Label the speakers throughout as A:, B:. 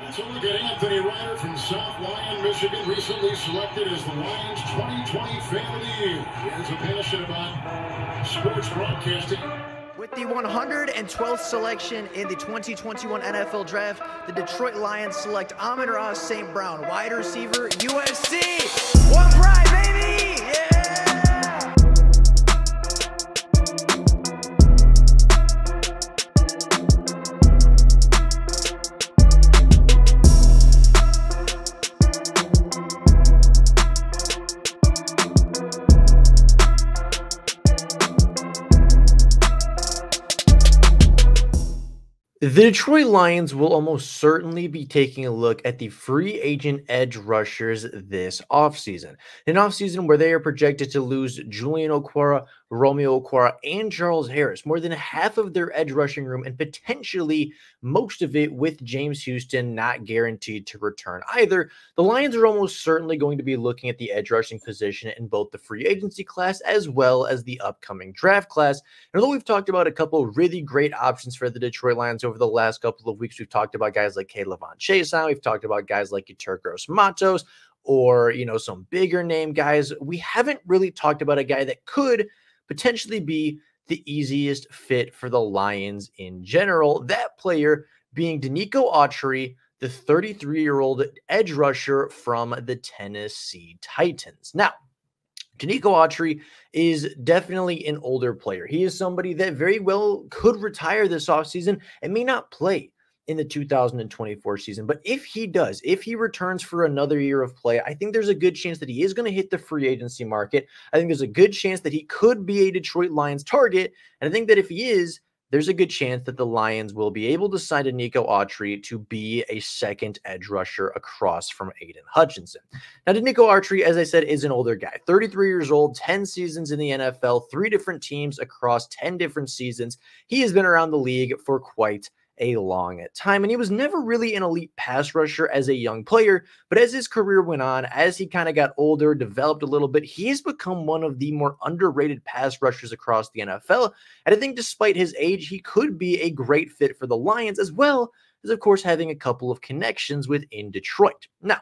A: Let's look at Anthony Ryder from South Lyon, Michigan, recently selected as the Lions 2020 Fan of the Year. He has a passion about sports broadcasting.
B: With the 112th selection in the 2021 NFL Draft, the Detroit Lions select Amon-Ra St. Brown, wide receiver, USC. One pride, baby! Yeah! The Detroit Lions will almost certainly be taking a look at the free agent edge rushers this offseason. An offseason where they are projected to lose Julian Okwara, Romeo Okwara, and Charles Harris, more than half of their edge rushing room, and potentially most of it with James Houston not guaranteed to return either. The Lions are almost certainly going to be looking at the edge rushing position in both the free agency class as well as the upcoming draft class. And although we've talked about a couple really great options for the Detroit Lions over the last couple of weeks, we've talked about guys like K'Lavon Chaisson, we've talked about guys like Yetur Gross-Matos, or, some bigger name guys. We haven't really talked about a guy that could potentially be the easiest fit for the Lions in general. That player being Denico Autry, the 33-year-old edge rusher from the Tennessee Titans. Now, Denico Autry is definitely an older player. He is somebody that very well could retire this offseason and may not play in the 2024 season. But if he does, if he returns for another year of play, I think there's a good chance that he is going to hit the free agency market. I think there's a good chance that he could be a Detroit Lions target. And I think that if he is, there's a good chance that the Lions will be able to sign Denico Autry to be a second edge rusher across from Aiden Hutchinson. Now, Denico Autry, as I said, is an older guy, 33 years old, 10 seasons in the NFL, 3 different teams across 10 different seasons. He has been around the league for quite a long time, and he was never really an elite pass rusher as a young player, but as his career went on, as he kind of got older, developed a little bit, he has become one of the more underrated pass rushers across the NFL, and I think despite his age, he could be a great fit for the Lions, as well as, of course, having a couple of connections within Detroit. Now,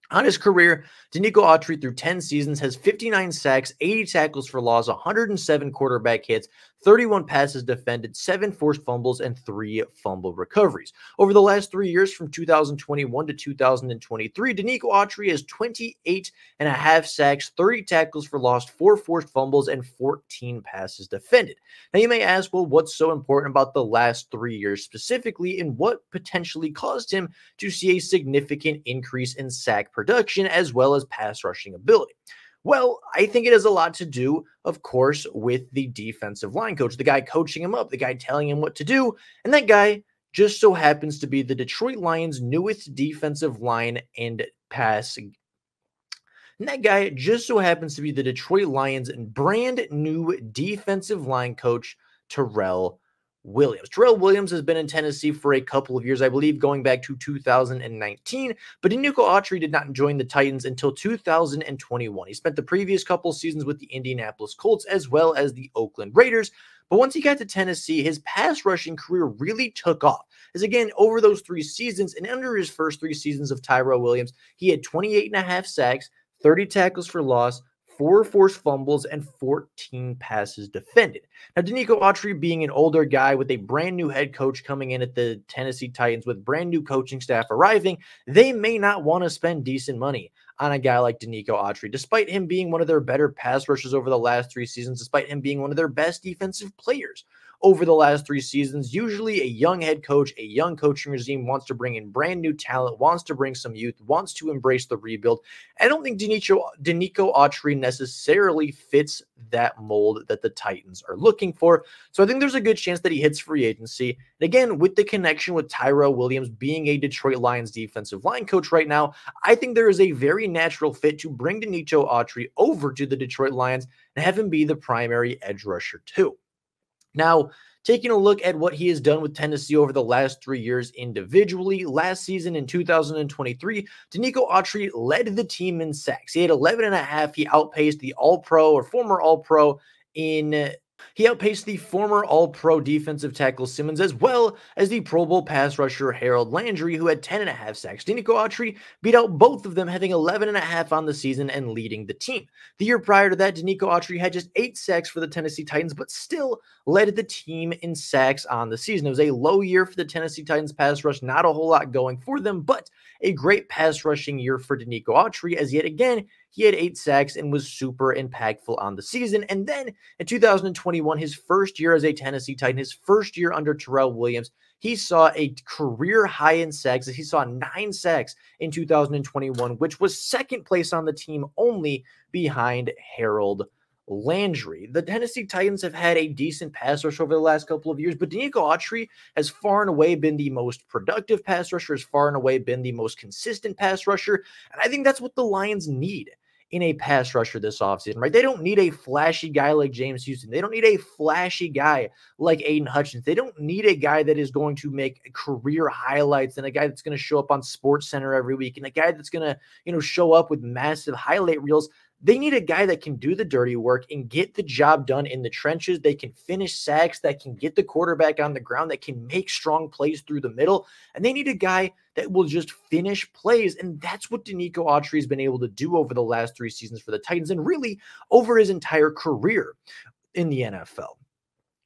B: on his career, Denico Autry through 10 seasons has 59 sacks, 80 tackles for loss, 107 quarterback hits, 31 passes defended, 7 forced fumbles, and 3 fumble recoveries. Over the last 3 years, from 2021 to 2023, Denico Autry has 28.5 sacks, 30 tackles for loss, 4 forced fumbles, and 14 passes defended. Now, you may ask, well, what's so important about the last 3 years specifically, and what potentially caused him to see a significant increase in sack production as well as pass rushing ability? Well, I think it has a lot to do, of course, with the defensive line coach, the guy coaching him up, the guy telling him what to do, and that guy just so happens to be the Detroit Lions' newest defensive line and pass. And that guy just so happens to be the Detroit Lions' brand new defensive line coach, Terrell Williams. Terrell Williams has been in Tennessee for a couple of years, I believe, going back to 2019, but Denico Autry did not join the Titans until 2021. He spent the previous couple seasons with the Indianapolis Colts as well as the Oakland Raiders, but once he got to Tennessee, his pass rushing career really took off. As again, over those 3 seasons and under his first 3 seasons of Tyrell Williams, he had 28.5 sacks, 30 tackles for loss, 4 forced fumbles, and 14 passes defended. Now, Denico Autry being an older guy with a brand new head coach coming in at the Tennessee Titans with brand new coaching staff arriving, they may not want to spend decent money on a guy like Denico Autry, despite him being one of their better pass rushers over the last 3 seasons, despite him being one of their best defensive players over the last 3 seasons. Usually a young head coach, a young coaching regime wants to bring in brand new talent, wants to bring some youth, wants to embrace the rebuild. I don't think Denico Autry necessarily fits that mold that the Titans are looking for. So I think there's a good chance that he hits free agency. And again, with the connection with Tyrell Williams being a Detroit Lions defensive line coach right now, I think there is a very natural fit to bring Denico Autry over to the Detroit Lions and have him be the primary edge rusher too. Now, taking a look at what he has done with Tennessee over the last 3 years individually, last season in 2023, Denico Autry led the team in sacks. He had 11.5. He outpaced the All-Pro or former All-Pro in He outpaced the former All-Pro defensive tackle Simmons as well as the Pro Bowl pass rusher Harold Landry, who had 10.5 sacks. Denico Autry beat out both of them, having 11.5 on the season and leading the team. The year prior to that, Denico Autry had just 8 sacks for the Tennessee Titans, but still led the team in sacks on the season. It was a low year for the Tennessee Titans pass rush, not a whole lot going for them, but a great pass rushing year for Denico Autry, as yet again, he had 8 sacks and was super impactful on the season. And then in 2021, his first year as a Tennessee Titan, his first year under Terrell Williams, he saw a career high in sacks. He saw 9 sacks in 2021, which was second place on the team, only behind Harold Landry. The Tennessee Titans have had a decent pass rush over the last couple of years, but Denico Autry has far and away been the most productive pass rusher, has far and away been the most consistent pass rusher, and I think that's what the Lions need in a pass rusher this offseason, right? They don't need a flashy guy like James Houston. They don't need a flashy guy like Aiden Hutchins. They don't need a guy that is going to make career highlights and a guy that's going to show up on Sports Center every week and a guy that's going to, show up with massive highlight reels. They need a guy that can do the dirty work and get the job done in the trenches. They can finish sacks, that can get the quarterback on the ground, that can make strong plays through the middle. And they need a guy that will just finish plays. And that's what Denico Autry has been able to do over the last 3 seasons for the Titans and really over his entire career in the NFL.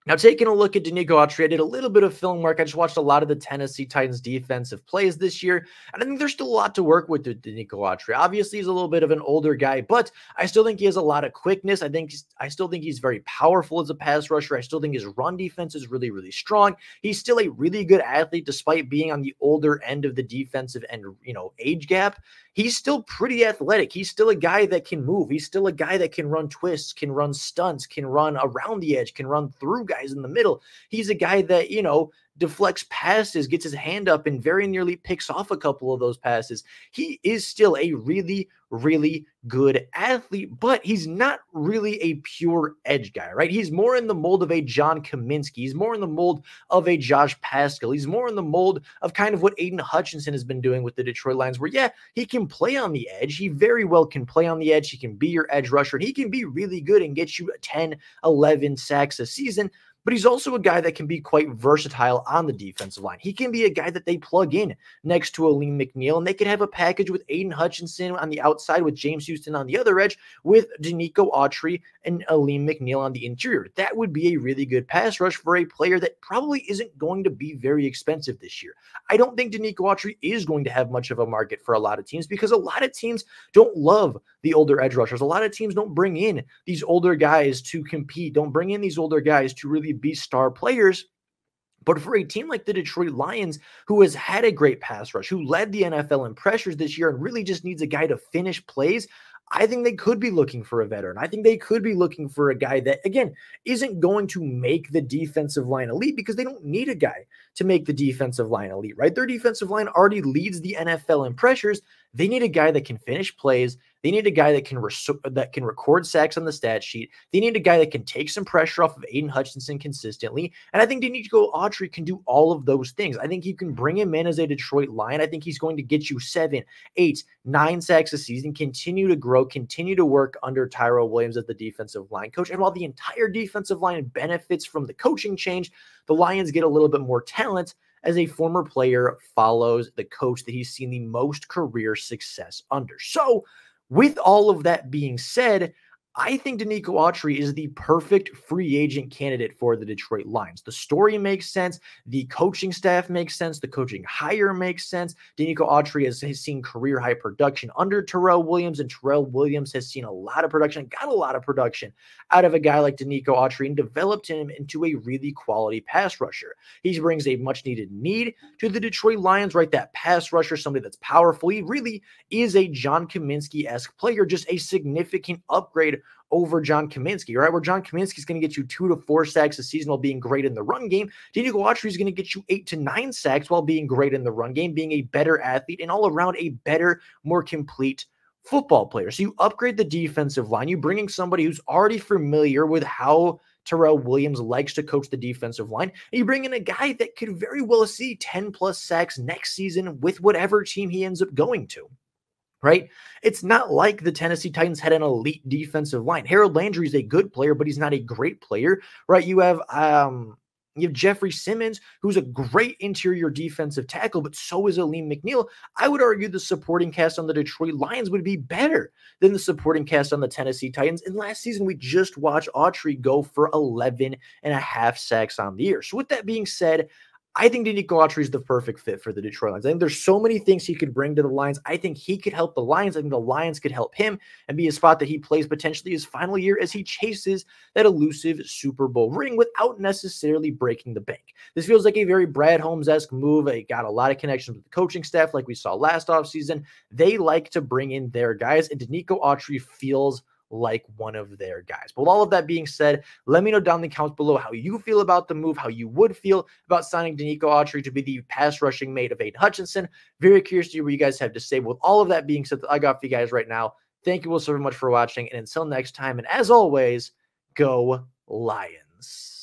B: Now, taking a look at Denico Autry, I did a little bit of film work. I just watched a lot of the Tennessee Titans defensive plays this year, and I think there's still a lot to work with Denico Autry. Obviously, he's a little bit of an older guy, but I still think he has a lot of quickness. I still think he's very powerful as a pass rusher. I still think his run defense is really, really strong. He's still a really good athlete, despite being on the older end of the defensive and age gap. He's still pretty athletic. He's still a guy that can move. He's still a guy that can run twists, can run stunts, can run around the edge, can run through guys in the middle. He's a guy that, deflects passes, gets his hand up, and very nearly picks off a couple of those passes. He is still a really, really good athlete, but he's not really a pure edge guy, right? He's more in the mold of a John Kaminsky. He's more in the mold of a Josh Paschal. He's more in the mold of kind of what Aiden Hutchinson has been doing with the Detroit Lions, where, yeah, he can play on the edge. He very well can play on the edge. He can be your edge rusher, and he can be really good and get you 10, 11 sacks a season. But he's also a guy that can be quite versatile on the defensive line. He can be a guy that they plug in next to Aleem McNeil, and they could have a package with Aiden Hutchinson on the outside, with James Houston on the other edge, with Denico Autry and Aleem McNeil on the interior. That would be a really good pass rush for a player that probably isn't going to be very expensive this year. I don't think Denico Autry is going to have much of a market for a lot of teams, because a lot of teams don't love the older edge rushers. A lot of teams don't bring in these older guys to compete, don't bring in these older guys to really be star players. But for a team like the Detroit Lions, who has had a great pass rush, who led the NFL in pressures this year and really just needs a guy to finish plays, I think they could be looking for a veteran. I think they could be looking for a guy that, again, isn't going to make the defensive line elite, because they don't need a guy to make the defensive line elite, right? Their defensive line already leads the NFL in pressures. They need a guy that can finish plays. They need a guy that can record sacks on the stat sheet. They need a guy that can take some pressure off of Aiden Hutchinson consistently. And I think Denico Autry can do all of those things. I think you can bring him in as a Detroit Lion. I think he's going to get you 7, 8, 9 sacks a season, continue to grow, continue to work under Tyrell Williams as the defensive line coach. And while the entire defensive line benefits from the coaching change, the Lions get a little bit more talent as a former player follows the coach that he's seen the most career success under. So, with all of that being said, I think Denico Autry is the perfect free agent candidate for the Detroit Lions. The story makes sense. The coaching staff makes sense. The coaching hire makes sense. Denico Autry has seen career high production under Terrell Williams, and Terrell Williams has seen a lot of production, got a lot of production out of a guy like Denico Autry, and developed him into a really quality pass rusher. He brings a much needed need to the Detroit Lions, right? That pass rusher, somebody that's powerful. He really is a John Kaminsky-esque player, just a significant upgrade over John Kaminsky, right? Where John Kaminsky is going to get you 2 to 4 sacks a season while being great in the run game. Denico Autry is going to get you 8 to 9 sacks while being great in the run game, being a better athlete, and all around a better, more complete football player. So you upgrade the defensive line. You bring in somebody who's already familiar with how Terrell Williams likes to coach the defensive line. And you bring in a guy that could very well see 10 plus sacks next season with whatever team he ends up going to. right? It's not like the Tennessee Titans had an elite defensive line. Harold Landry is a good player, but he's not a great player, right? You have Jeffrey Simmons, who's a great interior defensive tackle, but so is Aleem McNeil. I would argue the supporting cast on the Detroit Lions would be better than the supporting cast on the Tennessee Titans. And last season, we just watched Autry go for 11.5 sacks on the year. So with that being said, I think Denico Autry is the perfect fit for the Detroit Lions. I think there's so many things he could bring to the Lions. I think he could help the Lions. I think the Lions could help him and be a spot that he plays potentially his final year as he chases that elusive Super Bowl ring without necessarily breaking the bank. This feels like a very Brad Holmes-esque move. It got a lot of connections with the coaching staff like we saw last offseason. They like to bring in their guys, and Denico Autry feels like one of their guys. But with all of that being said, let me know down in the comments below how you feel about the move, how you would feel about signing Denico Autry to be the pass rushing mate of Aiden Hutchinson. Very curious to hear what you guys have to say. But with all of that being said, I got for you guys right now. Thank you all so much for watching. And until next time, and as always, go Lions.